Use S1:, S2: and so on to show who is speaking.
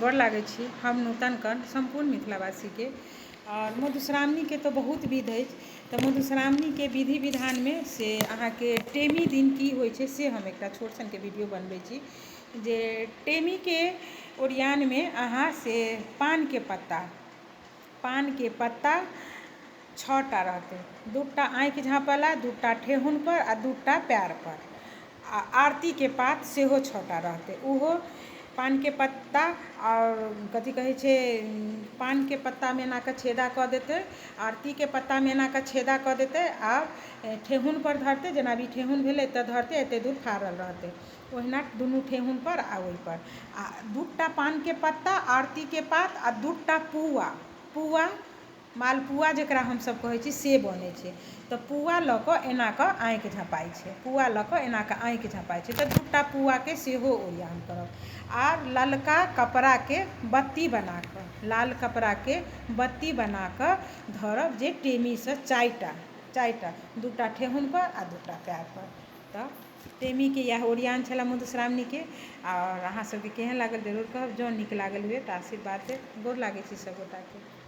S1: गोर लागै छी हम नूतन कर्ण सम्पूर्ण मिथिलावासी के। और मधुश्रावणी के तो बहुत विध है, तो मधुश्रावणी के विधि विधान में से अहाँ के टेमी दिन की होय छे से हम एक छोट सन के वीडियो बनबै छी। जे टेमी के ओरियान में अहाँ से पान के पत्ता 6टा रहते, 2टा आँखि झाँपला, 2टा ठेहुन पर आ 2टा पैर पर, आ आरती के पात सेहो 6टा रहते। उहो पान के पत्ता और कथी कहे छे, पान के पत्ता में एना के छेदा क देते, आरती के पत्ता में एना के छेदा क देते, आ ठेहुन पर धरते, जेना भी ठेहुन भेले एते धरते, एते दूर फाड़ल रहते, ओहिना दुनू ठेहुन पर आ ओहि पर, आ 2टा पान के पत्ता, आरती के पात आ 2टा पुआ मालपुआ जकरा हम सब कहै छी से बनै छै। तो पुआ ल क एना क आँखि झपाई छै, पुआ ल क एना क आँखि झपाई छै। तो 2टा पुआ के सेहो ओरियान करब। आर ललका कपड़ा के बत्ती बना क, लाल कपड़ा के बत्ती बना क धरब, जे टेमी से 4टा 2टा ठेहुन पर आ 2टा पैर पर। तो टेमी के यह ओरियान छला मधुश्रावणी के। और अहाँ सबके केहन लागल जरूर कहब, जँ नीक लागल हुए तो आशीर्वाद देब। गोर लागै छी सब गोटा के।